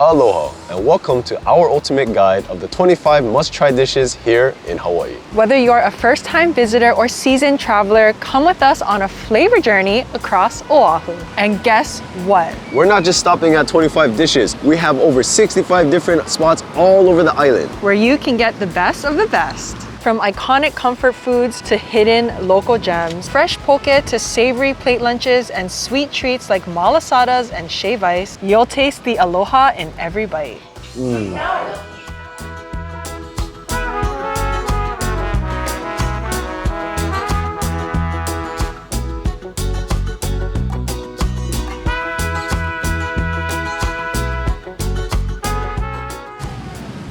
Aloha, and welcome to our ultimate guide of the 25 must-try dishes here in Hawaii. Whether you're a first-time visitor or seasoned traveler, come with us on a flavor journey across Oahu. And guess what? We're not just stopping at 25 dishes. We have over 65 different spots all over the island, where you can get the best of the best. From iconic comfort foods to hidden local gems, fresh poke to savory plate lunches and sweet treats like malasadas and shave ice, you'll taste the aloha in every bite.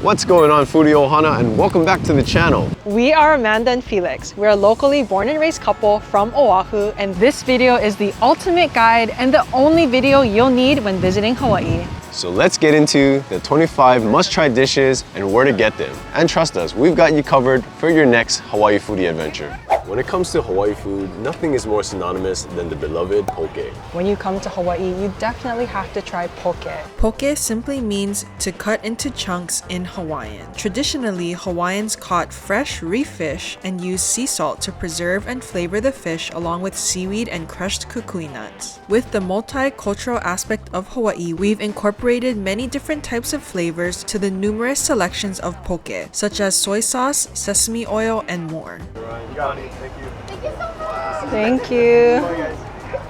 What's going on, Foodie Ohana, and welcome back to the channel. We are Amanda and Felix. We're a locally born and raised couple from Oahu, and this video is the ultimate guide and the only video you'll need when visiting Hawaii. So let's get into the 25 must-try dishes and where to get them. And trust us, we've got you covered for your next Hawaii foodie adventure. When it comes to Hawaii food, nothing is more synonymous than the beloved poke. When you come to Hawaii, you definitely have to try poke. Poke simply means to cut into chunks in Hawaiian. Traditionally, Hawaiians caught fresh reef fish and used sea salt to preserve and flavor the fish along with seaweed and crushed kukui nuts. With the multicultural aspect of Hawaii, we've incorporated many different types of flavors to the numerous selections of poke, such as soy sauce, sesame oil, and more. You got it. Thank you. Thank you so much. Thank you.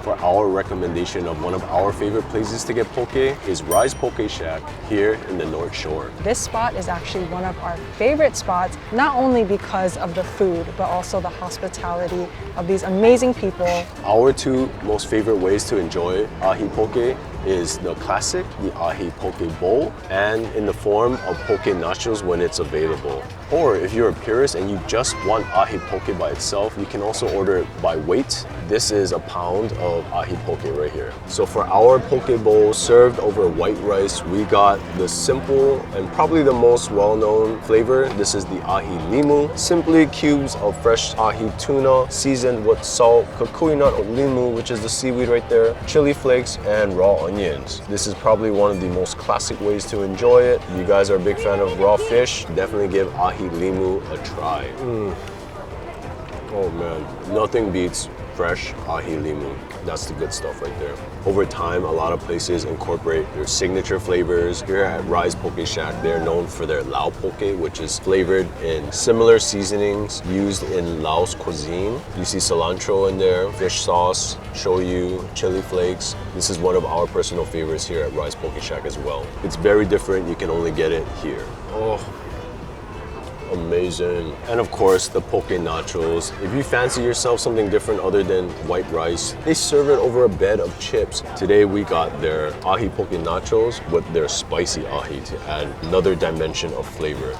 For our recommendation of one of our favorite places to get poke is Rise Poke Shack here in the North Shore. This spot is actually one of our favorite spots, not only because of the food, but also the hospitality of these amazing people. Our two most favorite ways to enjoy ahi poke is the classic, the ahi poke bowl, and in the form of poke nachos when it's available. Or if you're a purist and you just want ahi poke by itself, you can also order it by weight. This is a pound of ahi poke right here. So for our poke bowl served over white rice, we got the simple and probably the most well-known flavor. This is the ahi limu. Simply cubes of fresh ahi tuna seasoned with salt, kukui nut or limu, which is the seaweed right there, chili flakes, and raw onions. This is probably one of the most classic ways to enjoy it. If you guys are a big fan of raw fish, definitely give ahi limu a try. Oh man, nothing beats fresh ahi limu. That's the good stuff right there. Over time, a lot of places incorporate their signature flavors. Here at Rise Poke Shack, they're known for their Lau poke, which is flavored in similar seasonings used in Laos cuisine. You see cilantro in there, fish sauce, shoyu, chili flakes. This is one of our personal favorites here at Rise Poke Shack as well. It's very different. You can only get it here. Oh. Amazing. And of course, the poke nachos. If you fancy yourself something different other than white rice, they serve it over a bed of chips. Today we got their ahi poke nachos with their spicy ahi to add another dimension of flavor.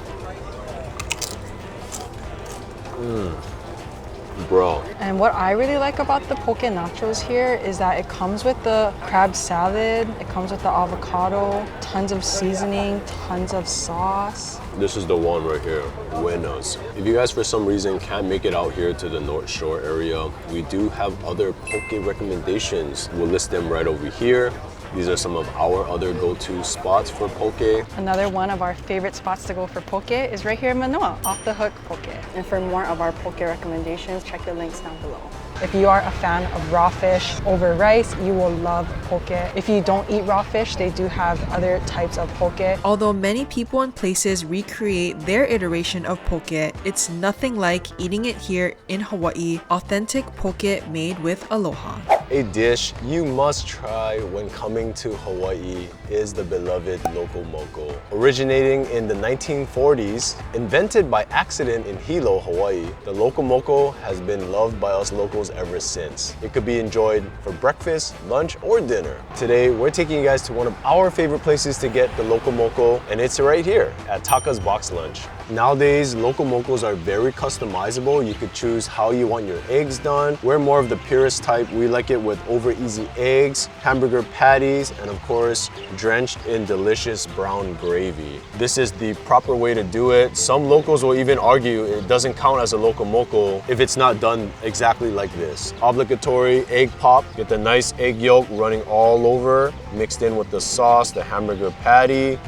Bro. And what I really like about the poke nachos here is that it comes with the crab salad, it comes with the avocado, tons of seasoning, tons of sauce. This is the one right here, Buenas. If you guys for some reason can't make it out here to the North Shore area, we do have other poke recommendations. We'll list them right over here. These are some of our other go-to spots for poke. Another one of our favorite spots to go for poke is right here in Manoa, Off the Hook Poke. And for more of our poke recommendations, check the links down below. If you are a fan of raw fish over rice, you will love poke. If you don't eat raw fish, they do have other types of poke. Although many people and places recreate their iteration of poke, it's nothing like eating it here in Hawaii, authentic poke made with aloha. A dish you must try when coming to Hawaii is the beloved Loco Moco. Originating in the 1940s, invented by accident in Hilo, Hawaii, the Loco Moco has been loved by us locals ever since. It could be enjoyed for breakfast, lunch, or dinner. Today, we're taking you guys to one of our favorite places to get the Loco Moco, and it's right here at Taka's Box Lunch. Nowadays, Loco Mocos are very customizable. You could choose how you want your eggs done. We're more of the purist type. We like it with over easy eggs, hamburger patties, and of course, drenched in delicious brown gravy. This is the proper way to do it. Some locals will even argue it doesn't count as a Loco Moco if it's not done exactly like this. Obligatory egg pop, get the nice egg yolk running all over, mixed in with the sauce, the hamburger patty.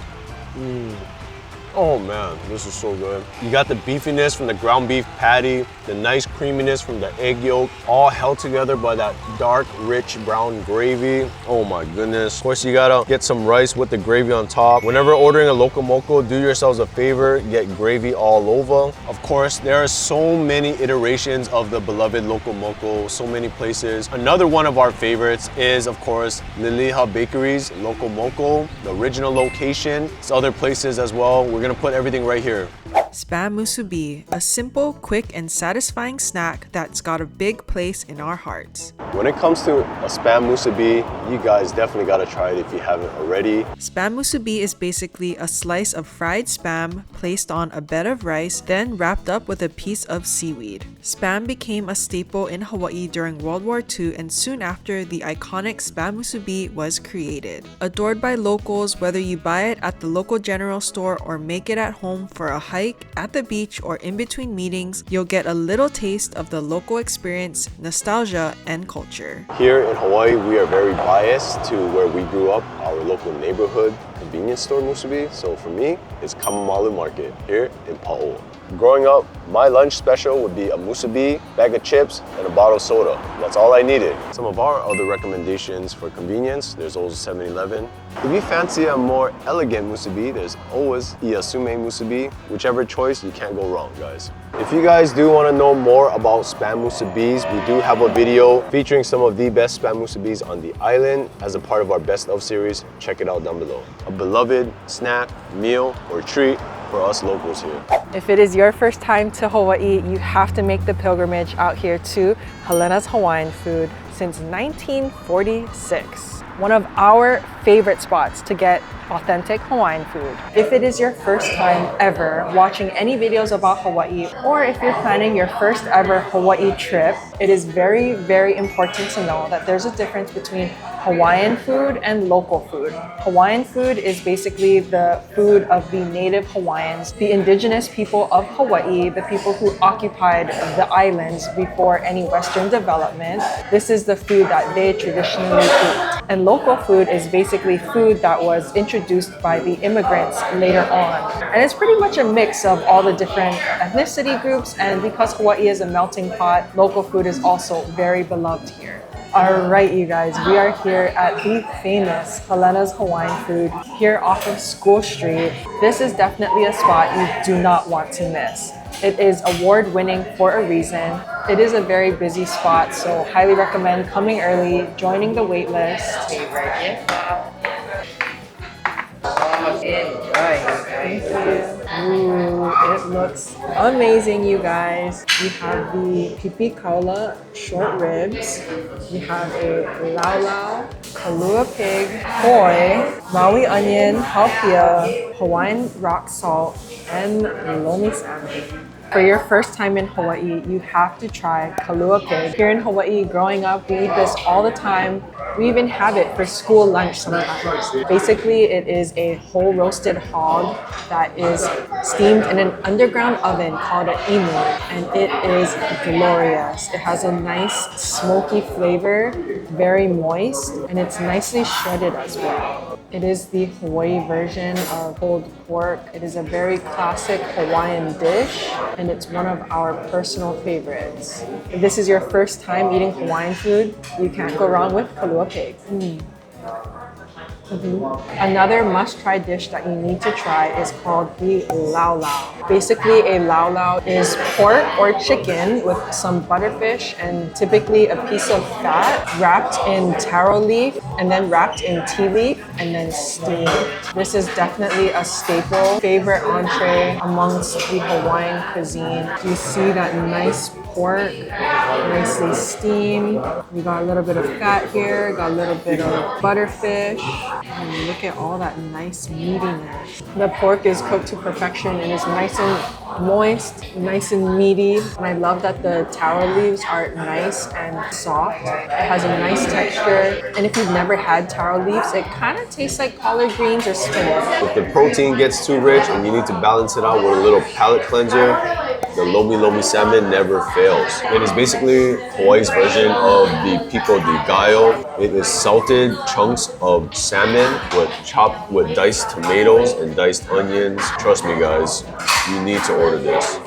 Oh man, this is so good. You got the beefiness from the ground beef patty, the nice creaminess from the egg yolk, all held together by that dark, rich brown gravy. Oh my goodness. Of course, you gotta get some rice with the gravy on top. Whenever ordering a Loco Moco, do yourselves a favor, get gravy all over. Of course, there are so many iterations of the beloved Loco Moco, so many places. Another one of our favorites is, of course, Liliha Bakery's Loco Moco, the original location. It's other places as well. We're gonna put everything right here. Spam musubi, a simple, quick, and satisfying snack that's got a big place in our hearts. When it comes to a spam musubi, you guys definitely gotta try it if you haven't already. Spam musubi is basically a slice of fried spam placed on a bed of rice, then wrapped up with a piece of seaweed. Spam became a staple in Hawaii during World War II, and soon after, the iconic spam musubi was created. Adored by locals, whether you buy it at the local general store or make it at home for a hike, at the beach, or in between meetings, you'll get a little taste of the local experience, nostalgia, and culture. Here in Hawaii, we are very biased to where we grew up, our local neighborhood convenience store musubi. So for me, it's Kamamalu Market here in Pa'o. Growing up, my lunch special would be a musubi, bag of chips, and a bottle of soda. That's all I needed. Some of our other recommendations for convenience, there's always 7-Eleven. If you fancy a more elegant musubi, there's always Iyasume musubi. Whichever choice, you can't go wrong, guys. If you guys do want to know more about spam musubis, we do have a video featuring some of the best spam musubis on the island as a part of our best of series. Check it out down below. A beloved snack, meal, or treat for us locals here. If it is your first time to Hawaii, you have to make the pilgrimage out here to Helena's Hawaiian Food since 1946. One of our favorite spots to get authentic Hawaiian food. If it is your first time ever watching any videos about Hawaii, or if you're planning your first ever Hawaii trip, it is very, very important to know that there's a difference between Hawaiian food and local food. Hawaiian food is basically the food of the native Hawaiians, the indigenous people of Hawaii, the people who occupied the islands before any Western development. This is the food that they traditionally eat. And local food is basically food that was introduced by the immigrants later on. And it's pretty much a mix of all the different ethnicity groups, and because Hawaii is a melting pot, local food is also very beloved here. All right, you guys, we are here at the famous Helena's Hawaiian Food here off of School Street. This is definitely a spot you do not want to miss. It is award-winning for a reason. It is a very busy spot, so highly recommend coming early, joining the wait list. Stay right here. Thank you. Ooh, it looks amazing, you guys. We have the pipi kaula short ribs. We have a Lau Lau, Kalua Pig, koi, Maui onion, Haupia, Hawaiian rock salt, and Lomi Salmon. For your first time in Hawaii, you have to try Kalua Pig. Here in Hawaii, growing up, we eat this all the time. We even have it for school lunch sometimes. Basically, it is a whole roasted hog that is steamed in an underground oven called an imu, and it is glorious. It has a nice smoky flavor, very moist, and it's nicely shredded as well. It is the Hawaii version of pulled pork. It is a very classic Hawaiian dish, and it's one of our personal favorites. If this is your first time eating Hawaiian food, you can't go wrong with Kalua Pig. Another must-try dish that you need to try is called the Lau Lau. Basically, a Lau Lau is pork or chicken with some butterfish and typically a piece of fat wrapped in taro leaf and then wrapped in tea leaf and then steamed. This is definitely a staple favorite entree amongst the Hawaiian cuisine. You see that nice pork, nicely steamed. We got a little bit of fat here, got a little bit of butterfish, and look at all that nice meatiness. The pork is cooked to perfection and is nice and moist, nice and meaty. And I love that the taro leaves are nice and soft. It has a nice texture. And if you've never had taro leaves, it kind of tastes like collard greens or spinach. If the protein gets too rich and you need to balance it out with a little palate cleanser, the Lomi Salmon never fails. It is basically Hawaii's version of the pico de gallo. It is salted chunks of salmon chopped with diced tomatoes and diced onions. Trust me guys, you need to order this.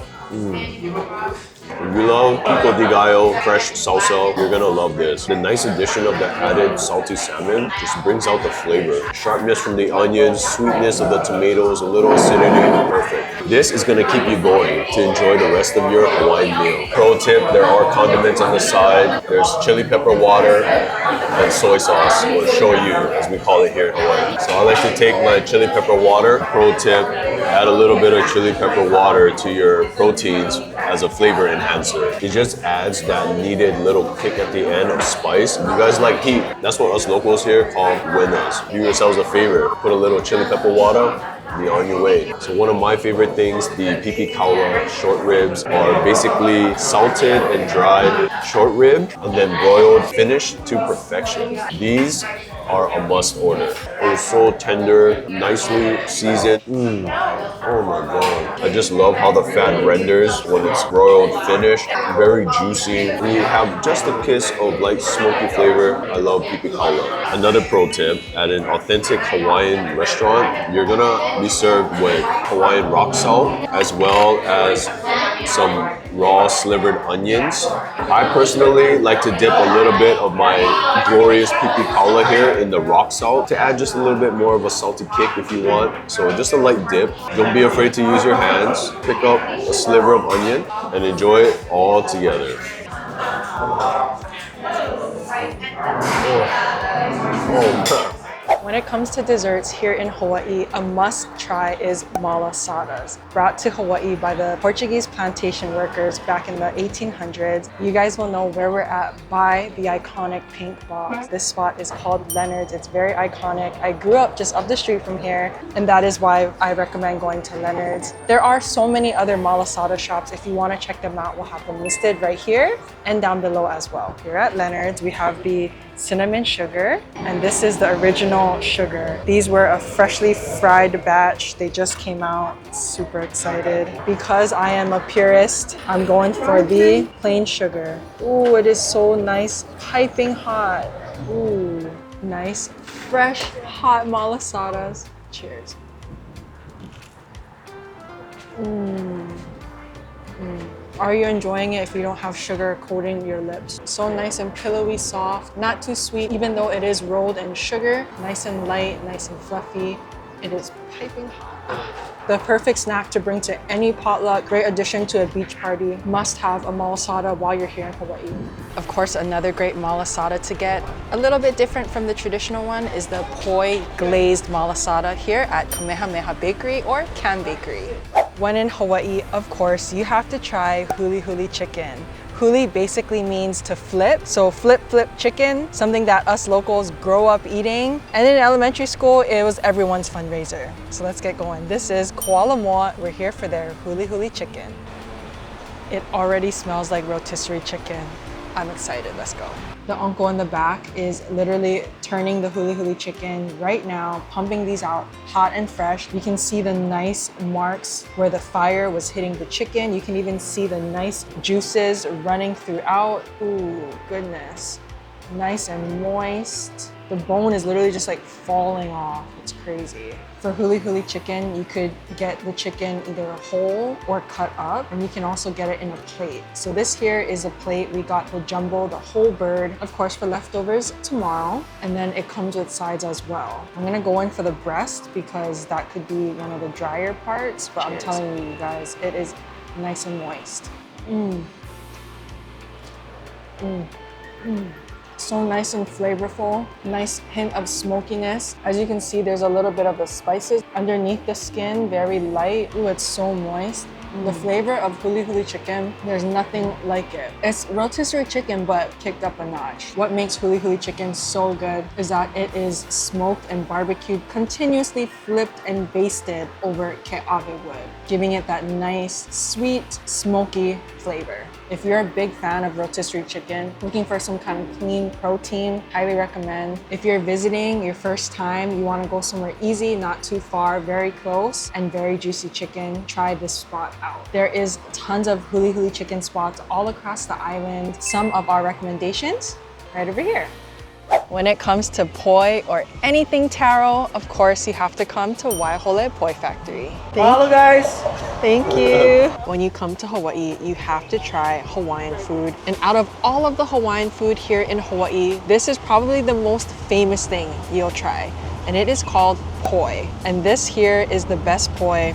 If you love pico de gallo, fresh salsa, you're gonna love this. The nice addition of the added salty salmon just brings out the flavor. Sharpness from the onions, sweetness of the tomatoes, a little acidity, perfect. This is gonna keep you going to enjoy the rest of your Hawaiian meal. Pro tip, there are condiments on the side. There's chili pepper water and soy sauce, or shoyu as we call it here in Hawaii. So I like to take my chili pepper water. Pro tip, add a little bit of chili pepper water to your proteins as a flavor enhancer. It just adds that needed little kick at the end of spice. If you guys like heat, that's what us locals here call buenas. Do yourselves a favor, put a little chili pepper water, be on your way. So one of my favorite things, the pipi kaula short ribs, are basically salted and dried short rib and then broiled, finished to perfection. These are a must order. It is so tender, nicely seasoned. Oh my god. I just love how the fat renders when it's broiled, finished, very juicy. We have just a kiss of light smoky flavor. I love pipi kaula. Another pro tip, at an authentic Hawaiian restaurant, you're gonna be served with Hawaiian rock salt as well as some raw slivered onions. I personally like to dip a little bit of my glorious pipi kaula here in the rock salt to add just a little bit more of a salty kick if you want. So just a light dip. Don't be afraid to use your hands. Pick up a sliver of onion and enjoy it all together. Oh. When it comes to desserts here in Hawaii, a must-try is malasadas. Brought to Hawaii by the Portuguese plantation workers back in the 1800s. You guys will know where we're at by the iconic pink box. This spot is called Leonard's. It's very iconic. I grew up just up the street from here, and that is why I recommend going to Leonard's. There are so many other malasada shops. If you want to check them out, we'll have them listed right here and down below as well. Here at Leonard's, we have the cinnamon sugar, and this is the original sugar. These were a freshly fried batch. They just came out. Super excited. Because I am a purist, I'm going for the plain sugar. Ooh, it is so nice, piping hot. Ooh, nice, fresh, hot malasadas. Cheers. Are you enjoying it if you don't have sugar coating your lips? So nice and pillowy soft, not too sweet, even though it is rolled in sugar. Nice and light, nice and fluffy. It is piping hot. The perfect snack to bring to any potluck, great addition to a beach party. Must have a malasada while you're here in Hawaii. Of course, another great malasada to get, a little bit different from the traditional one, is the poi glazed malasada here at Kamehameha Bakery or Can Bakery. When in Hawaii, of course, you have to try Huli Chicken. Huli basically means to flip, so flip chicken, something that us locals grow up eating. And in elementary school, it was everyone's fundraiser. So let's get going. This is Koala Moa. We're here for their Huli Chicken. It already smells like rotisserie chicken. I'm excited, let's go. The uncle in the back is literally turning the Huli Chicken right now, pumping these out hot and fresh. You can see the nice marks where the fire was hitting the chicken. You can even see the nice juices running throughout. Ooh, goodness. Nice and moist. The bone is literally just like falling off. It's crazy. For Huli Chicken, you could get the chicken either whole or cut up, and you can also get it in a plate. So this here is a plate. We got the jumbo, the whole bird, of course, for leftovers tomorrow. And then it comes with sides as well. I'm gonna go in for the breast because that could be one of the drier parts, but cheers. I'm telling you guys, it is nice and moist. So nice and flavorful, nice hint of smokiness. As you can see, there's a little bit of the spices underneath the skin, very light. Ooh, it's so moist. The flavor of Huli Chicken, there's nothing like it. It's rotisserie chicken, but kicked up a notch. What makes Huli Chicken so good is that it is smoked and barbecued, continuously flipped and basted over ke'ave wood, giving it that nice, sweet, smoky flavor. If you're a big fan of rotisserie chicken, looking for some kind of clean protein, highly recommend. If you're visiting your first time, you want to go somewhere easy, not too far, very close, and very juicy chicken, try this spot out. There is tons of Huli Chicken spots all across the island. Some of our recommendations right over here. When it comes to poi or anything taro, of course you have to come to Waihole Poi Factory. Hello guys! Thank you. When you come to Hawaii, you have to try Hawaiian food. And out of all of the Hawaiian food here in Hawaii, this is probably the most famous thing you'll try. And it is called poi. And this here is the best poi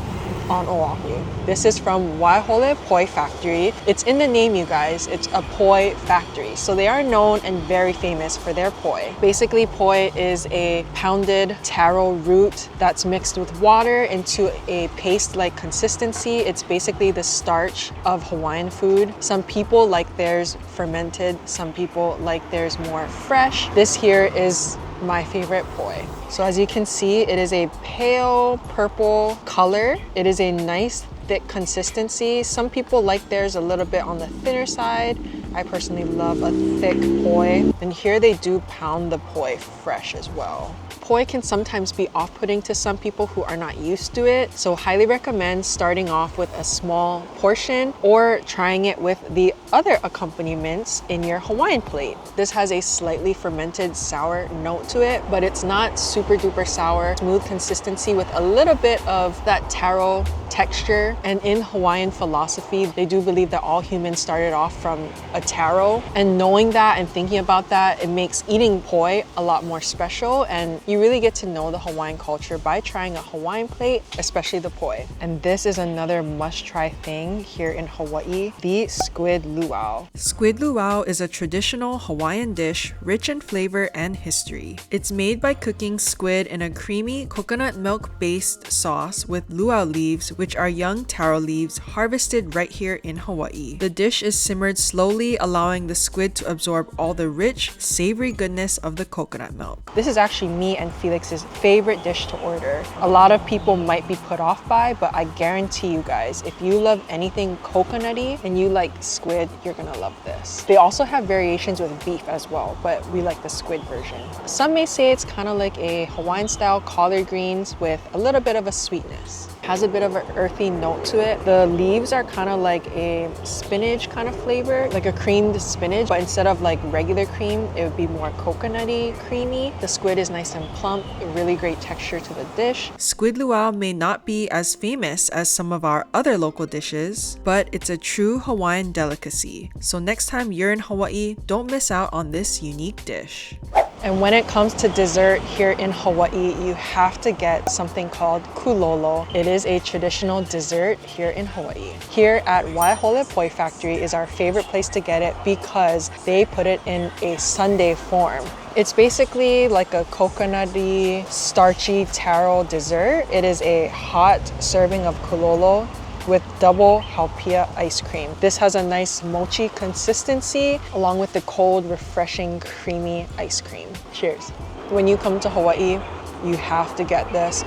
on Oahu. This is from Waihole Poi Factory. It's in the name, you guys. It's a poi factory. So they are known and very famous for their poi. Basically, poi is a pounded taro root that's mixed with water into a paste-like consistency. It's basically the starch of Hawaiian food. Some people like theirs fermented. Some people like theirs more fresh. This here is my favorite poi. So as you can see, it is a pale purple color. It is a nice thick consistency. Some people like theirs a little bit on the thinner side. I personally love a thick poi. And here they do pound the poi fresh as well. Poi can sometimes be off-putting to some people who are not used to it, so highly recommend starting off with a small portion or trying it with the other accompaniments in your Hawaiian plate. This has a slightly fermented sour note to it, but it's not super duper sour. Smooth consistency with a little bit of that taro texture. And in Hawaiian philosophy, they do believe that all humans started off from a taro. And knowing that and thinking about that, it makes eating poi a lot more special, and you really get to know the Hawaiian culture by trying a Hawaiian plate, especially the poi. And this is another must-try thing here in Hawaii, the Squid Luau. Squid Luau is a traditional Hawaiian dish rich in flavor and history. It's made by cooking squid in a creamy coconut milk-based sauce with luau leaves, which are young taro leaves harvested right here in Hawaii. The dish is simmered slowly, allowing the squid to absorb all the rich, savory goodness of the coconut milk. This is actually me and Felix's favorite dish to order. A lot of people might be put off by, but I guarantee you guys, if you love anything coconutty and you like squid, you're gonna love this. They also have variations with beef as well, but we like the squid version. Some may say it's kind of like a Hawaiian style collard greens with a little bit of a sweetness. Has a bit of an earthy note to it. The leaves are kind of like a spinach kind of flavor, like a creamed spinach, but instead of like regular cream, it would be more coconutty, creamy. The squid is nice and plump, a really great texture to the dish. Squid luau may not be as famous as some of our other local dishes, but it's a true Hawaiian delicacy. So next time you're in Hawaii, don't miss out on this unique dish. And when it comes to dessert here in Hawaii, you have to get something called Kulolo. It is a traditional dessert here in Hawaii. Here at Waihole Poi Factory is our favorite place to get it because they put it in a sundae form. It's basically like a coconutty, starchy taro dessert. It is a hot serving of kulolo with double Haupia ice cream. This has a nice mochi consistency along with the cold, refreshing, creamy ice cream. Cheers. When you come to Hawaii, you have to get this.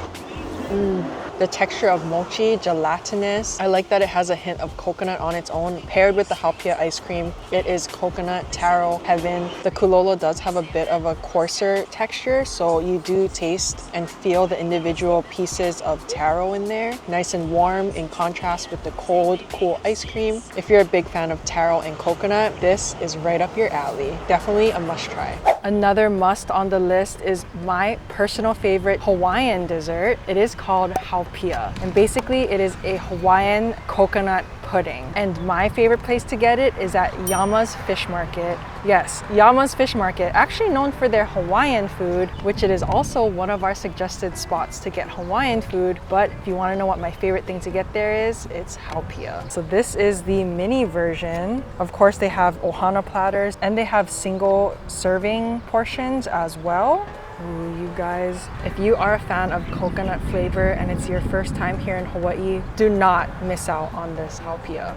The texture of mochi, gelatinous. I like that it has a hint of coconut on its own. Paired with the Haupia ice cream, it is coconut taro heaven. The kulolo does have a bit of a coarser texture, so you do taste and feel the individual pieces of taro in there. Nice and warm in contrast with the cold, cool ice cream. If you're a big fan of taro and coconut, this is right up your alley. Definitely a must try. Another must on the list is my personal favorite Hawaiian dessert. It is called Haupia. And basically it is a Hawaiian coconut pudding. And my favorite place to get it is at Yama's Fish Market. Yes, Yama's Fish Market, actually known for their Hawaiian food, which it is also one of our suggested spots to get Hawaiian food. But if you want to know what my favorite thing to get there is, it's Haupia. So this is the mini version. Of course, they have ohana platters and they have single serving portions as well. Ooh, you guys, if you are a fan of coconut flavor and it's your first time here in Hawaii, do not miss out on this Haupia.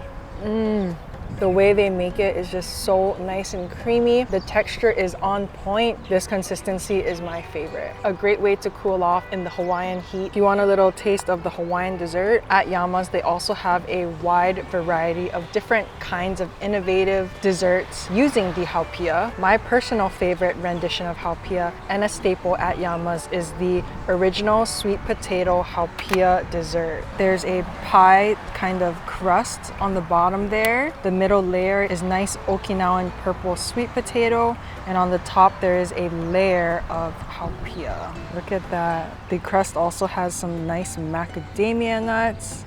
The way they make it is just so nice and creamy. The texture is on point. This consistency is my favorite. A great way to cool off in the Hawaiian heat. If you want a little taste of the Hawaiian dessert, at Yama's they also have a wide variety of different kinds of innovative desserts using the Haupia. My personal favorite rendition of Haupia and a staple at Yama's is the original sweet potato Haupia dessert. There's a pie kind of crust on the bottom there. The middle layer is nice Okinawan purple sweet potato, and on the top there is a layer of Haupia. Look at that. The crust also has some nice macadamia nuts.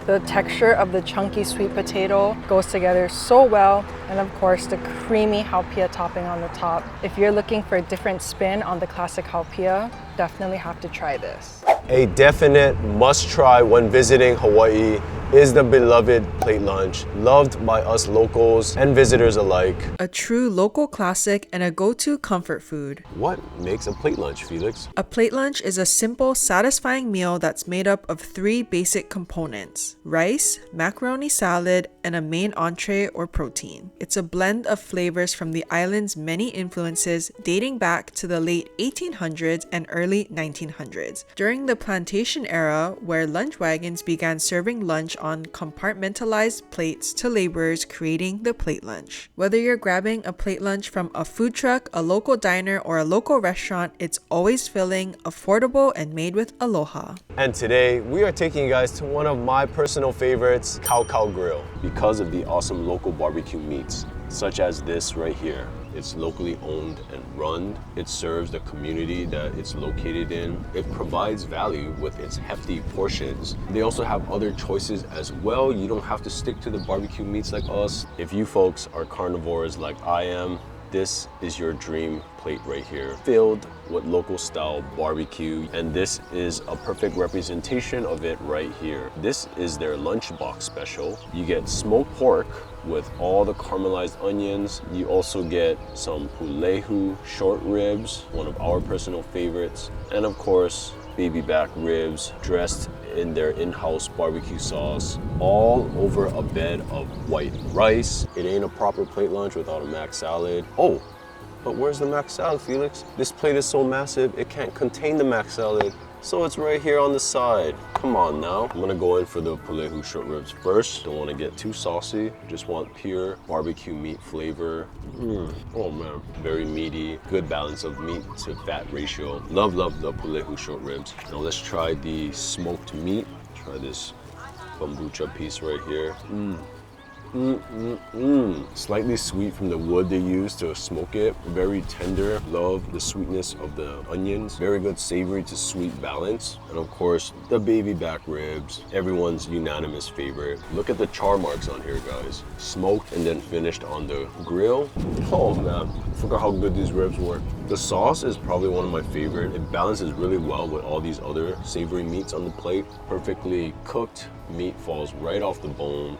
The texture of the chunky sweet potato goes together so well, and of course the creamy Haupia topping on the top. If you're looking for a different spin on the classic Haupia, definitely have to try this. A definite must-try when visiting Hawaii is the beloved plate lunch, loved by us locals and visitors alike. A true local classic and a go-to comfort food. What makes a plate lunch, Felix? A plate lunch is a simple, satisfying meal that's made up of 3 basic components: rice, macaroni salad, and a main entree or protein. It's a blend of flavors from the island's many influences dating back to the late 1800s and early 1900s. During the plantation era, where lunch wagons began serving lunch on compartmentalized plates to laborers, creating the plate lunch. Whether you're grabbing a plate lunch from a food truck, a local diner, or a local restaurant, it's always filling, affordable, and made with aloha. And today, we are taking you guys to one of my personal favorites, Cow Grill, because of the awesome local barbecue meats, such as this right here. It's locally owned and run. It serves the community that it's located in. It provides value with its hefty portions. They also have other choices as well. You don't have to stick to the barbecue meats like us. If you folks are carnivores like I am, this is your dream plate right here, filled with local style barbecue, and this is a perfect representation of it right here. This is their lunchbox special. You get smoked pork with all the caramelized onions. You also get some pulehu short ribs, one of our personal favorites, and of course baby back ribs dressed in their in-house barbecue sauce, all over a bed of white rice. It ain't a proper plate lunch without a mac salad. Oh, but where's the mac salad, Felix? This plate is so massive it can't contain the mac salad, so it's right here on the side. Come on now. I'm gonna go in for the pulehu short ribs first. Don't want to get too saucy, just want pure barbecue meat flavor. Oh man, very meaty, good balance of meat to fat ratio. Love the pulehu short ribs. Now let's try the smoked meat. Try this kombucha piece right here. Slightly sweet from the wood they use to smoke it. Very tender. Love the sweetness of the onions. Very good savory to sweet balance. And of course, the baby back ribs. Everyone's unanimous favorite. Look at the char marks on here, guys. Smoked and then finished on the grill. Oh man, I forgot how good these ribs were. The sauce is probably one of my favorite. It balances really well with all these other savory meats on the plate. Perfectly cooked meat falls right off the bone.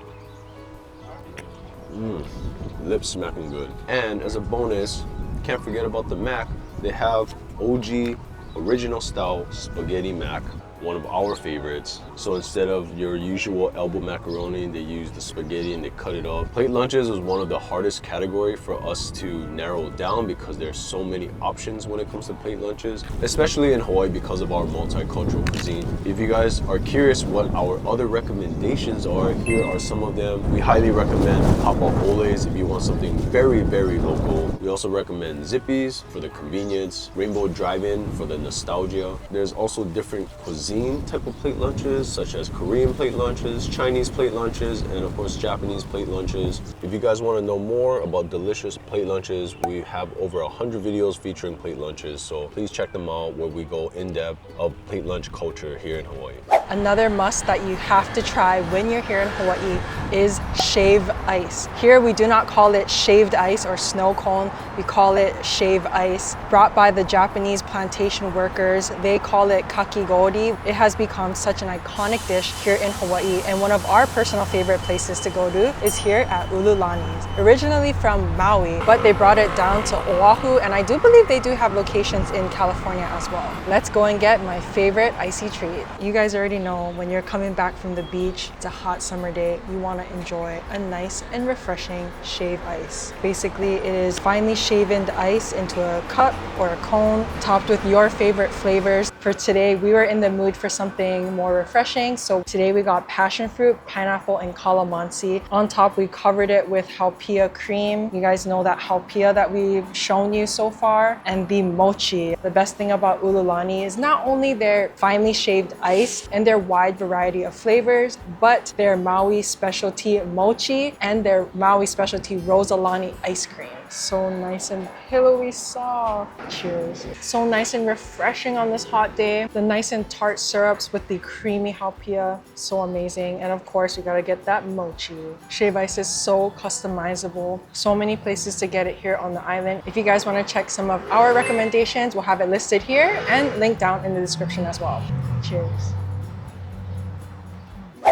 Lips smacking good. And as a bonus, can't forget about the mac. They have OG original style spaghetti mac, one of our favorites. So instead of your usual elbow macaroni, they use the spaghetti and they cut it up. Plate lunches is one of the hardest category for us to narrow down because there's so many options when it comes to plate lunches, especially in Hawaii because of our multicultural cuisine. If you guys are curious what our other recommendations are, here are some of them. We highly recommend pop-up oles if you want something very, very local. We also recommend Zippies for the convenience, Rainbow Drive-In for the nostalgia. There's also different cuisine type of plate lunches, such as Korean plate lunches, Chinese plate lunches, and of course Japanese plate lunches. If you guys want to know more about delicious plate lunches, we have over 100 videos featuring plate lunches, so please check them out where we go in depth of plate lunch culture here in Hawaii. Another must that you have to try when you're here in Hawaii is shave ice. Here we do not call it shaved ice or snow cone, we call it shave ice. Brought by the Japanese plantation workers, they call it kakigori. It has become such an iconic dish here in Hawaii, and one of our personal favorite places to go to is here at Ululani's. Originally from Maui, but they brought it down to Oahu, and I do believe they do have locations in California as well. Let's go and get my favorite icy treat. You guys already know when you're coming back from the beach, it's a hot summer day, you want to enjoy a nice and refreshing shave ice. Basically, it is finely shaven ice into a cup or a cone, topped with your favorite flavors. For today, we were in the mood for something more refreshing, so today we got passion fruit, pineapple, and calamansi. On top, we covered it with Haupia cream. You guys know that Haupia that we've shown you so far, and the mochi. The best thing about Ululani is not only their finely shaved ice and their wide variety of flavors, but their Maui specialty mochi and their Maui specialty Rosalani ice cream. So nice and pillowy soft. Cheers. So nice and refreshing on this hot day. The nice and tart syrups with the creamy Haupia. So amazing. And of course, you gotta get that mochi. Shave ice is so customizable. So many places to get it here on the island. If you guys wanna check some of our recommendations, we'll have it listed here and linked down in the description as well. Cheers.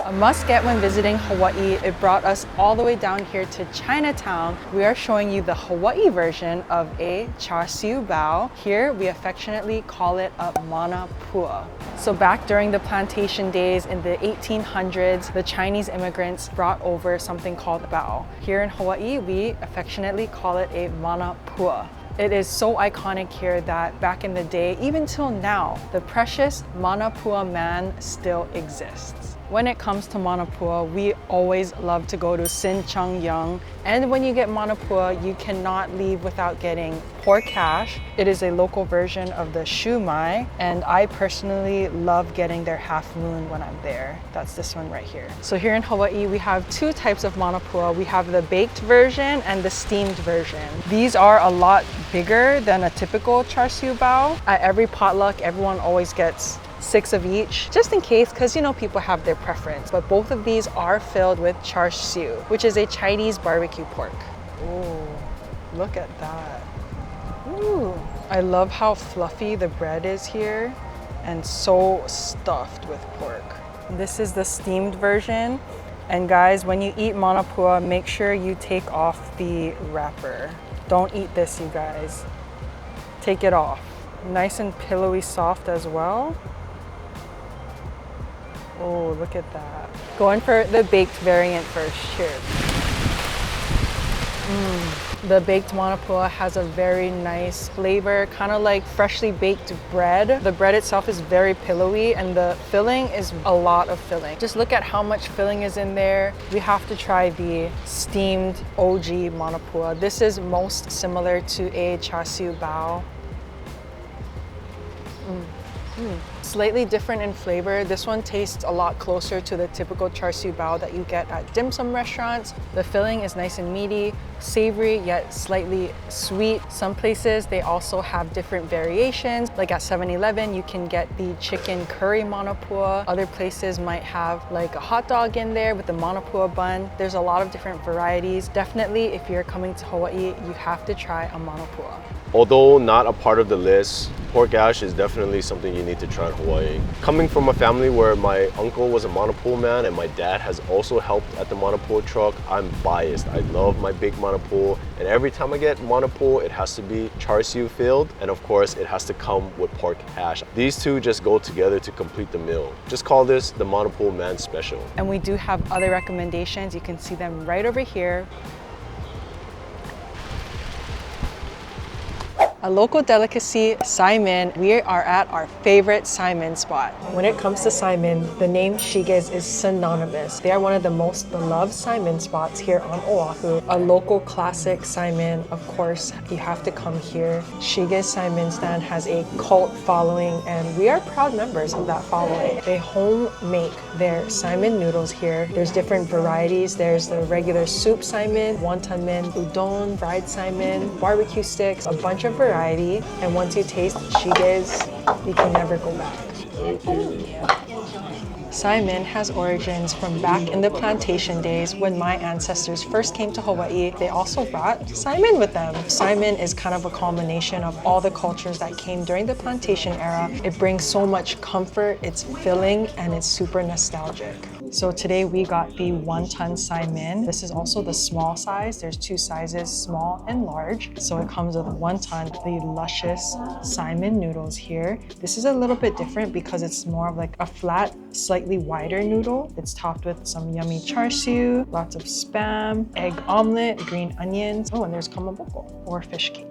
A must get when visiting Hawaii, it brought us all the way down here to Chinatown. We are showing you the Hawaii version of a char siu bao. Here we affectionately call it a Manapua. So back during the plantation days in the 1800s, the Chinese immigrants brought over something called bao. Here in Hawaii, we affectionately call it a Manapua. It is so iconic here that back in the day, even till now, the precious Manapua man still exists. When it comes to Manapua, we always love to go to Sinchang-yang. And when you get Manapua, you cannot leave without getting pork hash. It is a local version of the shumai, and I personally love getting their half moon when I'm there. That's this one right here. So here in Hawaii, we have two types of Manapua. We have the baked version and the steamed version. These are a lot bigger than a typical char siu bao. At every potluck, everyone always gets 6 of each, just in case, because you know people have their preference. But both of these are filled with char siu, which is a Chinese barbecue pork. Ooh, look at that. Ooh, I love how fluffy the bread is here and so stuffed with pork. This is the steamed version. And guys, when you eat Manapua, make sure you take off the wrapper. Don't eat this, you guys. Take it off. Nice and pillowy soft as well. Oh, look at that. Going for the baked variant first. Cheers. The baked Manapua has a very nice flavor, kind of like freshly baked bread. The bread itself is very pillowy and the filling is a lot of filling. Just look at how much filling is in there. We have to try the steamed OG Manapua. This is most similar to a char siu bao. Slightly different in flavor. This one tastes a lot closer to the typical char siu bao that you get at dim sum restaurants. The filling is nice and meaty, savory yet slightly sweet. Some places they also have different variations. Like at 7-Eleven, you can get the chicken curry Manapua. Other places might have like a hot dog in there with the Manapua bun. There's a lot of different varieties. Definitely, if you're coming to Hawaii, you have to try a Manapua. Although not a part of the list, pork ash is definitely something you need to try in Hawaii. Coming from a family where my uncle was a Manapua man and my dad has also helped at the Manapua truck, I'm biased. I love my baked Manapua, and every time I get Manapua, it has to be char siu filled, and of course, it has to come with pork hash. These two just go together to complete the meal. Just call this the Manapua man special. And we do have other recommendations. You can see them right over here. A local delicacy, Saimin. We are at our favorite Saimin spot. When it comes to Saimin, the name Shige's is synonymous. They are one of the most beloved Saimin spots here on Oahu. A local classic Saimin, of course, you have to come here. Shige's Saimin stand has a cult following, and we are proud members of that following. They home make their Saimin noodles here. There's different varieties. There's the regular soup Saimin, wonton min, udon, fried Saimin, barbecue sticks, a bunch of variety, and once you taste Shige's, you can never go back. Thank you. Saimin has origins from back in the plantation days when my ancestors first came to Hawaii. They also brought Saimin with them. Saimin is kind of a culmination of all the cultures that came during the plantation era. It brings so much comfort, it's filling, and it's super nostalgic. So today we got the 1-ton Saimin. This is also the small size. There's 2 sizes, small and large. So it comes with 1 ton, the luscious Saimin noodles here. This is a little bit different because it's more of like a flat, slightly wider noodle. It's topped with some yummy char siu, lots of spam, egg omelet, green onions. Oh, and there's kamaboko or fish cake.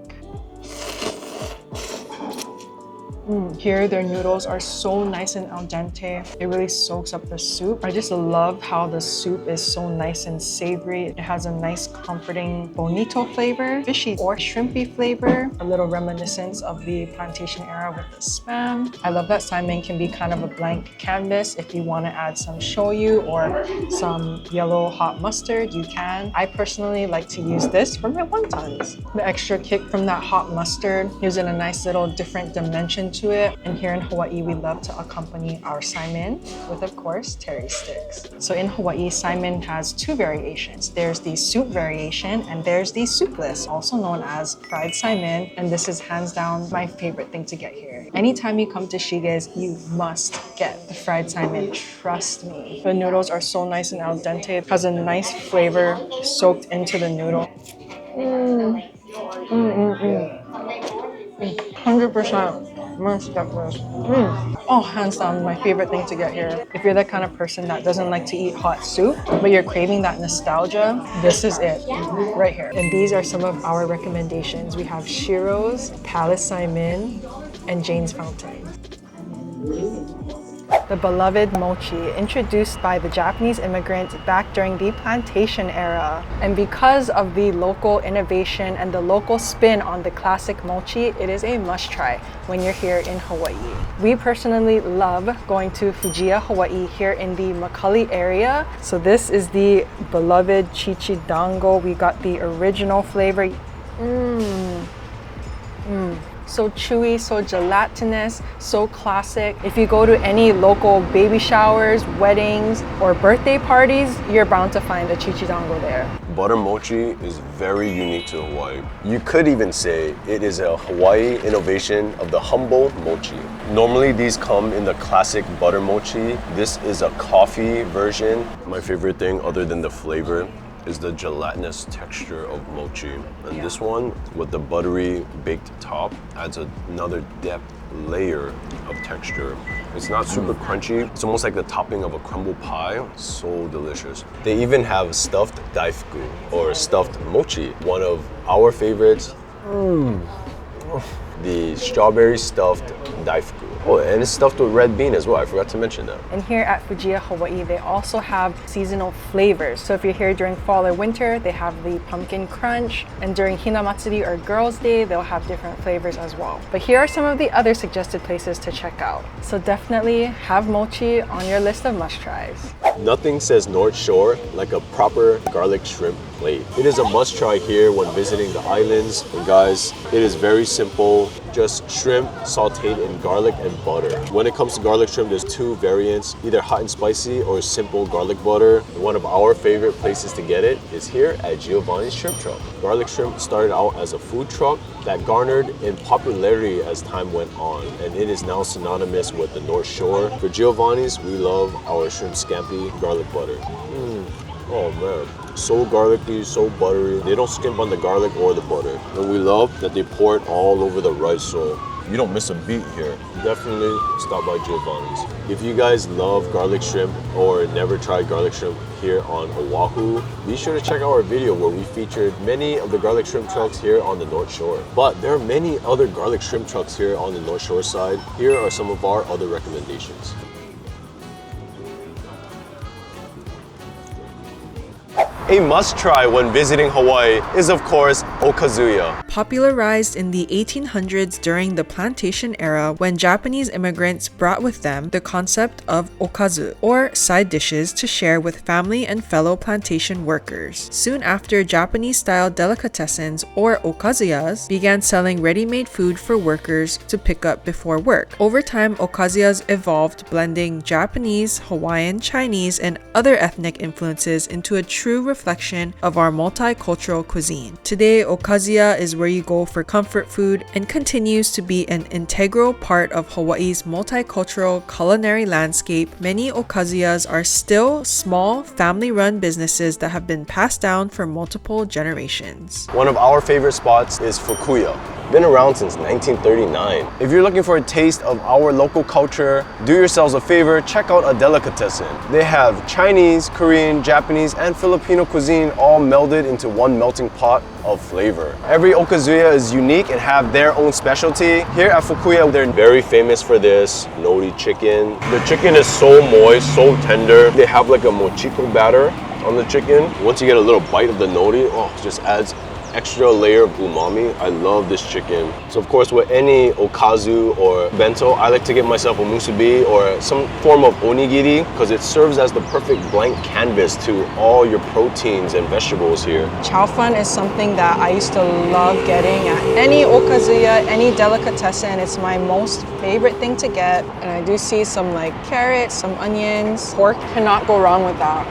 Here, their noodles are so nice and al dente. It really soaks up the soup. I just love how the soup is so nice and savory. It has a nice, comforting bonito flavor, fishy or shrimpy flavor, a little reminiscence of the plantation era with the spam. I love that Saimin can be kind of a blank canvas. If you want to add some shoyu or some yellow hot mustard, you can. I personally like to use this for my wontons. The extra kick from that hot mustard gives it a nice little different dimension to it. And here in Hawaii, we love to accompany our Saimin with, of course, teri sticks. So in Hawaii, Saimin has 2 variations. There's the soup variation and there's the soupless, also known as fried Saimin. And this is hands down my favorite thing to get here. Anytime you come to Shige's, you must get the fried Saimin, trust me. The noodles are so nice and al dente. It has a nice flavor soaked into the noodle. 100%. Oh, hands down, my favorite thing to get here. If you're the kind of person that doesn't like to eat hot soup, but you're craving that nostalgia, this is it right here. And these are some of our recommendations. We have Shiro's, Palace Saimin, and Jane's Fountain. The beloved mochi, introduced by the Japanese immigrants back during the plantation era. And because of the local innovation and the local spin on the classic mochi, it is a must try when you're here in Hawaii. We personally love going to Fujiya, Hawaii here in the Makali area. So this is the beloved chichidango. We got the original flavor. So chewy, so gelatinous, so classic. If you go to any local baby showers, weddings, or birthday parties, you're bound to find a chichidango there. Butter mochi is very unique to Hawaii. You could even say it is a Hawaii innovation of the humble mochi. Normally these come in the classic butter mochi. This is a coffee version. My favorite thing other than the flavor is the gelatinous texture of mochi. And this one with the buttery baked top adds another depth layer of texture. It's not super crunchy. It's almost like the topping of a crumble pie. So delicious. They even have stuffed daifuku or stuffed mochi, one of our favorites. The strawberry stuffed daifuku. Oh, and it's stuffed with red bean as well. I forgot to mention that. And here at Fujiya, Hawaii, they also have seasonal flavors. So if you're here during fall or winter, they have the pumpkin crunch. And during Hinamatsuri or Girls' Day, they'll have different flavors as well. But here are some of the other suggested places to check out. So definitely have mochi on your list of must-tries. Nothing says North Shore like a proper garlic shrimp plate. It is a must-try here when visiting the islands. And guys, it is very simple. Just shrimp sauteed in garlic and butter. When it comes to garlic shrimp, there's 2 variants, either hot and spicy or simple garlic butter. One of our favorite places to get it is here at Giovanni's Shrimp Truck. Garlic shrimp started out as a food truck that garnered in popularity as time went on, and it is now synonymous with the North Shore. For Giovanni's, we love our shrimp scampi garlic butter. Oh man, so garlicky, so buttery. They don't skimp on the garlic or the butter. And we love that they pour it all over the rice, so you don't miss a beat here. Definitely stop by Giovanni's. If you guys love garlic shrimp or never tried garlic shrimp here on Oahu, be sure to check out our video where we featured many of the garlic shrimp trucks here on the North Shore. But there are many other garlic shrimp trucks here on the North Shore side. Here are some of our other recommendations. A must-try when visiting Hawaii is, of course, Okazuya. popularized in the 1800s during the plantation era when Japanese immigrants brought with them the concept of okazu, or side dishes to share with family and fellow plantation workers. Soon after, Japanese-style delicatessens, or okazuyas, began selling ready-made food for workers to pick up before work. Over time, okazuyas evolved, blending Japanese, Hawaiian, Chinese, and other ethnic influences into a true reflection of our multicultural cuisine. Today, okazuya is where you go for comfort food and continues to be an integral part of Hawaii's multicultural culinary landscape. Many okazuyas are still small, family-run businesses that have been passed down for multiple generations. One of our favorite spots is Fukuya. Been around since 1939. If you're looking for a taste of our local culture, do yourselves a favor, check out a delicatessen. They have Chinese, Korean, Japanese, and Filipino cuisine all melded into one melting pot of flavor. Every okazuya is unique and have their own specialty. Here at Fukuya, they're very famous for this nori chicken. The chicken is so moist, so tender. They have like a mochiko batter on the chicken. Once you get a little bite of the nori, oh, it just adds extra layer of umami. I love this chicken. So of course, with any okazu or bento, I like to get myself a musubi or some form of onigiri because it serves as the perfect blank canvas to all your proteins and vegetables here. Chow fun is something that I used to love getting at any okazuya, any delicatessen. It's my most favorite thing to get. And I do see some like carrots, some onions. Pork cannot go wrong with that.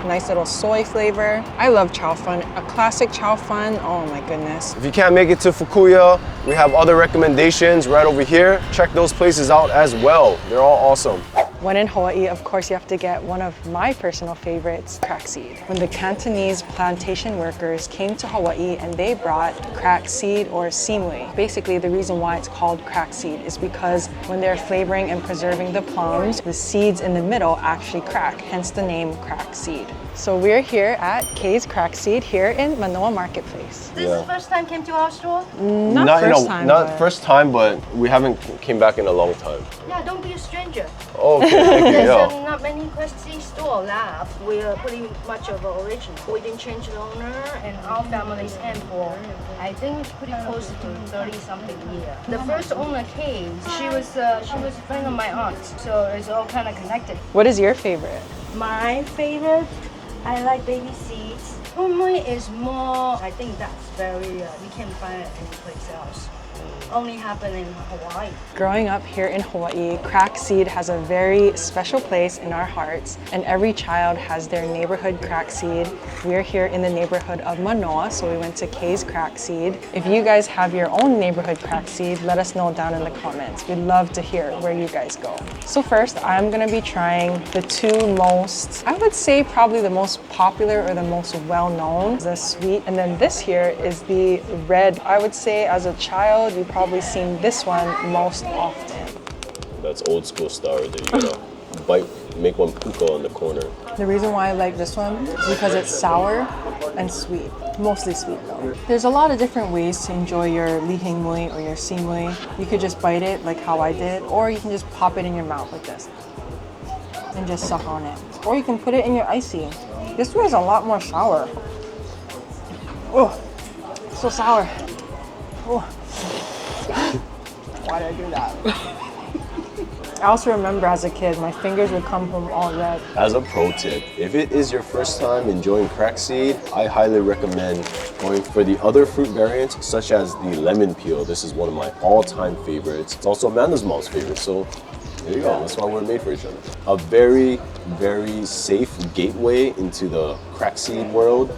Nice little soy flavor. I love chow fun. A classic chow fun. Oh my goodness. If you can't make it to Fukuya, we have other recommendations right over here. Check those places out as well. They're all awesome. When in Hawaii, of course, you have to get one of my personal favorites, crackseed. When the Cantonese plantation workers came to Hawaii and they brought crackseed or simui. Basically, the reason why it's called crackseed is because when they're flavoring and preserving the plums, the seeds in the middle actually crack, hence the name crackseed. So we're here at Kay's Crackseed here in Manoa Marketplace. This is the first time came to our store? Not first time, but we haven't came back in a long time. Yeah, don't be a stranger. Oh, okay, thank you. There's Yeah. not many Crackseed store left. We are pretty much of an original. We didn't change the owner, and our family's in for, I think it's pretty close to 30-something years. The first owner came, she was a friend of my aunt, so it's all kind of connected. What is your favorite? My favorite, I like baby seeds. Homemade is more, I think that's very, you can't find it anyplace else. Only happen in Hawaii. Growing up here in Hawaii, Crackseed has a very special place in our hearts, and every child has their neighborhood Crackseed. We're here in the neighborhood of Manoa, so we went to Kay's Crackseed. If you guys have your own neighborhood Crackseed, let us know down in the comments. We'd love to hear where you guys go. So first, I'm gonna be trying the two most, I would say probably the most popular or the most well-known, the sweet, and then this here is the red. I would say as a child, you probably seen this one most often. That's old school style right there. You gotta bite, make one puka on the corner. The reason why I like this one is because it's sour and sweet. Mostly sweet though. There's a lot of different ways to enjoy your lihing mui or your simui. You could just bite it like how I did, or you can just pop it in your mouth like this and just suck on it. Or you can put it in your icy. This one is a lot more sour. Oh, so sour. Oh. Why did I do that? I also remember as a kid, my fingers would come home all red. As a pro tip, if it is your first time enjoying crackseed, I highly recommend going for the other fruit variants, such as the lemon peel. This is one of my all-time favorites. It's also Amanda's mom's favorite, so there you go. That's why we're made for each other. A very, very safe gateway into the crackseed world,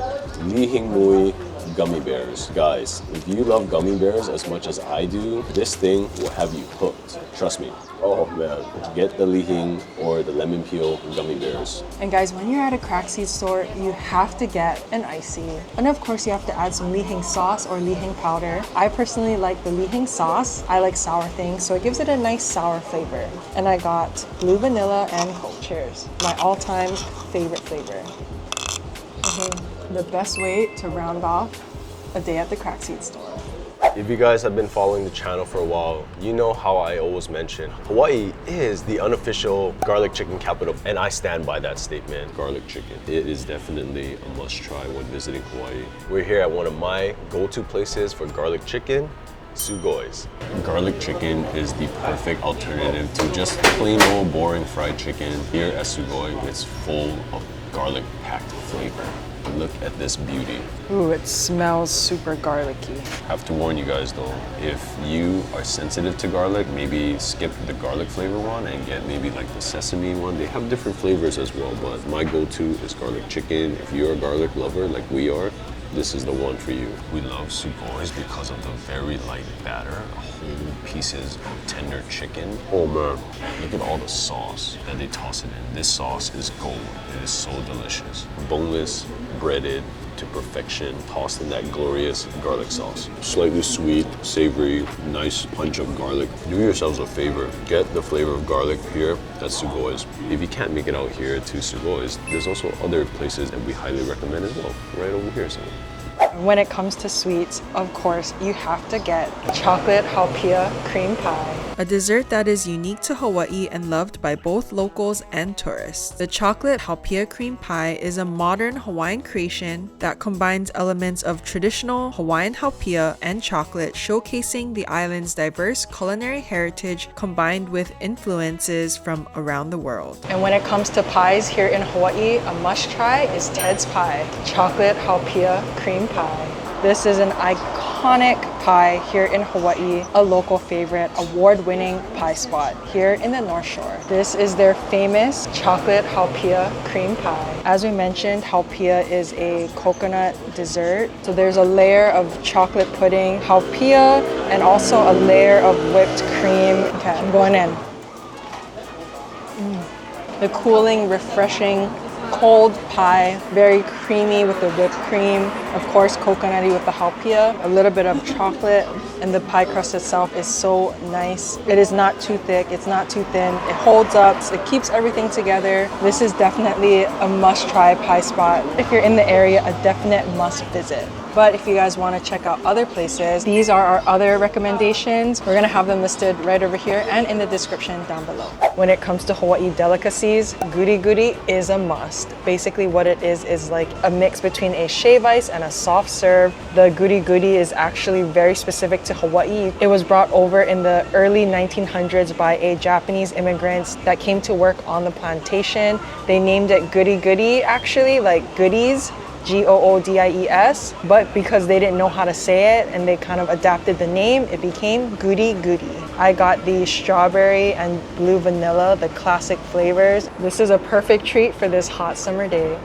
lihing mui gummy bears. Guys, if you love gummy bears as much as I do, this thing will have you hooked. Trust me. Oh man, get the lihing or the lemon peel gummy bears. And guys, when you're at a Crackseed store, you have to get an icy. And of course, you have to add some lihing sauce or lihing powder. I personally like the lihing sauce. I like sour things, so it gives it a nice sour flavor. And I got blue vanilla and Coke. Cheers. My all-time favorite flavor. Okay. The best way to round off a day at the Crackseed store. If you guys have been following the channel for a while, you know how I always mention Hawaii is the unofficial garlic chicken capital, and I stand by that statement. Garlic chicken, it is definitely a must try when visiting Hawaii. We're here at one of my go-to places for garlic chicken, Sugoi's. Garlic chicken is the perfect alternative to just plain old boring fried chicken. Here at Sugoi, it's full of garlic packed flavor. Look at this beauty. Ooh, it smells super garlicky. Have to warn you guys though, if you are sensitive to garlic, maybe skip the garlic flavor one and get maybe like the sesame one. They have different flavors as well, but my go-to is garlic chicken. If you're a garlic lover like we are, this is the one for you. We love Sugoi's because of the very light batter, whole pieces of tender chicken. Oh man, look at all the sauce that they toss it in. This sauce is gold. It is so delicious. Boneless, breaded to perfection, tossed in that glorious garlic sauce. Slightly sweet, savory, nice punch of garlic. Do yourselves a favor, get the flavor of garlic here at Sugoi's. If you can't make it out here to Sugoi's, there's also other places that we highly recommend as well, right over here. So. When it comes to sweets, of course, you have to get chocolate Haupia cream pie. A dessert that is unique to Hawaii and loved by both locals and tourists. The chocolate Haupia cream pie is a modern Hawaiian creation that combines elements of traditional Hawaiian Haupia and chocolate, showcasing the island's diverse culinary heritage combined with influences from around the world. And when it comes to pies here in Hawaii, a must-try is Ted's Pie, chocolate Haupia cream pie. This is an iconic pie here in Hawaii, a local favorite, award-winning pie spot here in the North Shore. This is their famous chocolate Haupia cream pie. As we mentioned, Haupia is a coconut dessert. So there's a layer of chocolate pudding, Haupia, and also a layer of whipped cream. Okay, I'm going in. The cooling, refreshing, cold pie, very creamy with the whipped cream, of course coconutty with the Haupia, a little bit of chocolate, and the pie crust itself is so nice. It is not too thick, it's not too thin, it holds up, it keeps everything together. This is definitely a must-try pie spot. If you're in the area, a definite must visit. But if you guys want to check out other places, these are our other recommendations. We're gonna have them listed right over here and in the description down below. When it comes to Hawaii delicacies, Guri Guri is a must. Basically what it is like a mix between a shave ice and a soft serve. The Guri Guri is actually very specific to Hawaii. It was brought over in the early 1900s by a Japanese immigrants that came to work on the plantation. They named it Guri Guri, actually, like goodies. Goodies, but because they didn't know how to say it and they kind of adapted the name, it became Guri Guri. I got the strawberry and blue vanilla, the classic flavors. This is a perfect treat for this hot summer day.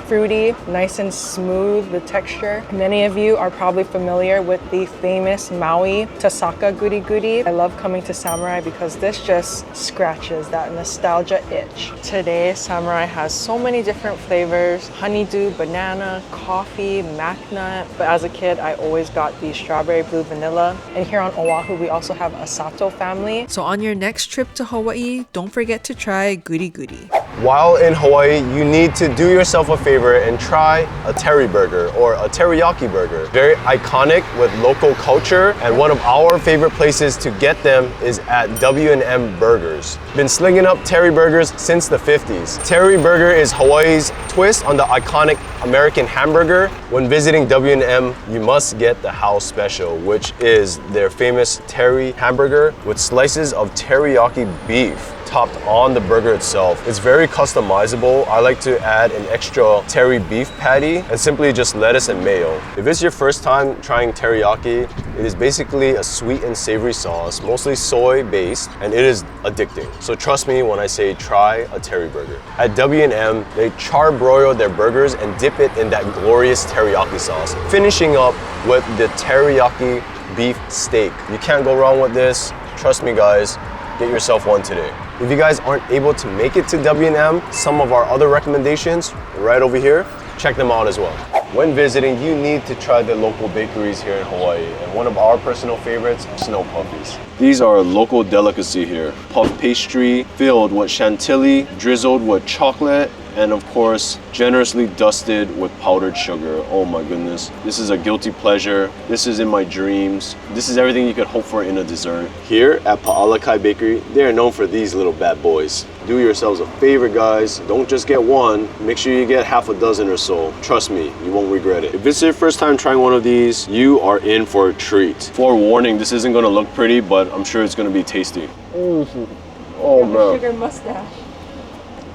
Fruity, nice and smooth, the texture. Many of you are probably familiar with the famous Maui Tasaka Guri Guri. I love coming to Samurai because this just scratches that nostalgia itch. Today, Samurai has so many different flavors: honeydew, banana, coffee, mac nut. But as a kid, I always got the strawberry blue vanilla. And here on Oahu, we also have a Sato family. So on your next trip to Hawaii, don't forget to try Guri Guri. While in Hawaii, you need to do yourself a favor and try a Teri Burger or a teriyaki burger. Very iconic with local culture, and one of our favorite places to get them is at W&M Burgers. Been slinging up Teri Burgers since the 50s. Teri Burger is Hawaii's twist on the iconic American hamburger. When visiting W&M, you must get the house special, which is their famous Teri hamburger with slices of teriyaki beef topped on the burger itself. It's very customizable. I like to add an extra Teri beef patty and simply just lettuce and mayo. If it's your first time trying teriyaki, it is basically a sweet and savory sauce, mostly soy based, and it is addicting. So trust me when I say try a Teri Burger. At W&M, they charbroil their burgers and dip it in that glorious teriyaki sauce, finishing up with the teriyaki beef steak. You can't go wrong with this. Trust me guys, get yourself one today. If you guys aren't able to make it to W&M, some of our other recommendations right over here, check them out as well. When visiting, you need to try the local bakeries here in Hawaii, and one of our personal favorites, snow puffies. These are a local delicacy here. Puff pastry filled with chantilly, drizzled with chocolate, and of course, generously dusted with powdered sugar. Oh my goodness. This is a guilty pleasure. This is in my dreams. This is everything you could hope for in a dessert. Here at Pa'alakai Bakery, they are known for these little bad boys. Do yourselves a favor, guys. Don't just get one. Make sure you get half a dozen or so. Trust me, you won't regret it. If this is your first time trying one of these, you are in for a treat. Forewarning, this isn't gonna look pretty, but I'm sure it's gonna be tasty. Oh man. Sugar mustache.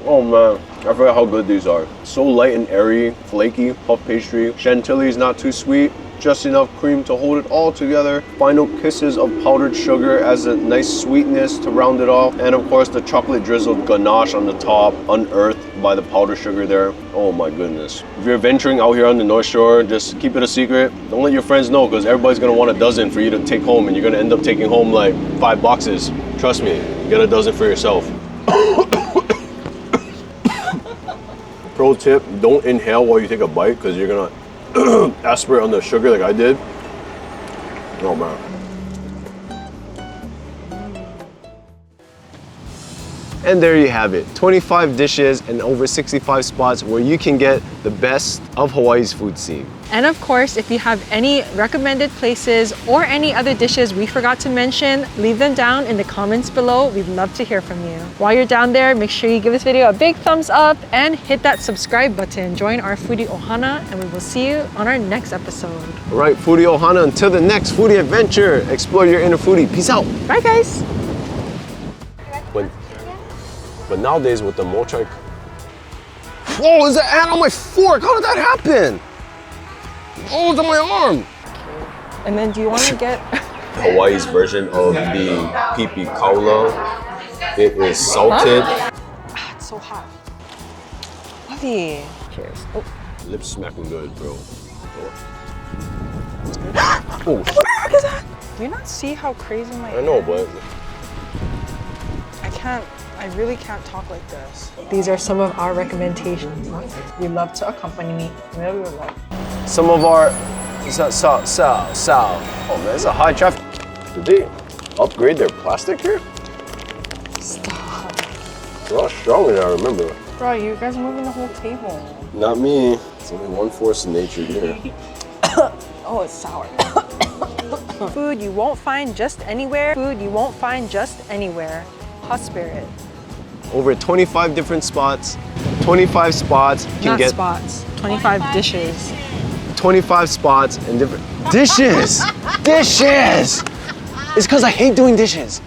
Oh man, I forgot how good these are. So light and airy, flaky, puff pastry. Chantilly is not too sweet, just enough cream to hold it all together. Final kisses of powdered sugar as a nice sweetness to round it off. And of course the chocolate drizzled ganache on the top, unearthed by the powdered sugar there. Oh my goodness. If you're venturing out here on the North Shore, just keep it a secret. Don't let your friends know, because everybody's gonna want a dozen for you to take home, and you're gonna end up taking home like 5 boxes. Trust me, get a dozen for yourself. Pro tip, don't inhale while you take a bite, because you're gonna aspirate on the sugar like I did. Oh man. And there you have it, 25 dishes and over 65 spots where you can get the best of Hawaii's food scene. And of course, if you have any recommended places or any other dishes we forgot to mention, leave them down in the comments below. We'd love to hear from you. While you're down there, make sure you give this video a big thumbs up and hit that subscribe button. Join our Foodie Ohana, and we will see you on our next episode. All right, Foodie Ohana, until the next foodie adventure, explore your inner foodie. Peace out. Bye guys. But nowadays with the mochi... Whoa, there's an ant on my fork! How did that happen? Oh, it's on my arm! And then do you want to get... Hawaii's version of the pipi kaula. It is salted. Ah, it's so hot. Lovely. Cheers. Oh. Lips smacking good, bro. Oh. What the heck is that? Do you not see how crazy my I know, but... I really can't talk like this. These are some of our recommendations. We love to accompany me. Really love. Some of our... Oh man, it's a high traffic. Did they upgrade their plastic here? Stop. It's a lot stronger than I remember. Bro, you guys are moving the whole table. Not me. It's only one force of nature here. Oh, it's sour. Food you won't find just anywhere. Food you won't find just anywhere. Hot Spirit. Over 25 different spots. 25 spots can get... spots. 25 dishes. 25 spots and different... Dishes! Dishes! It's because I hate doing dishes.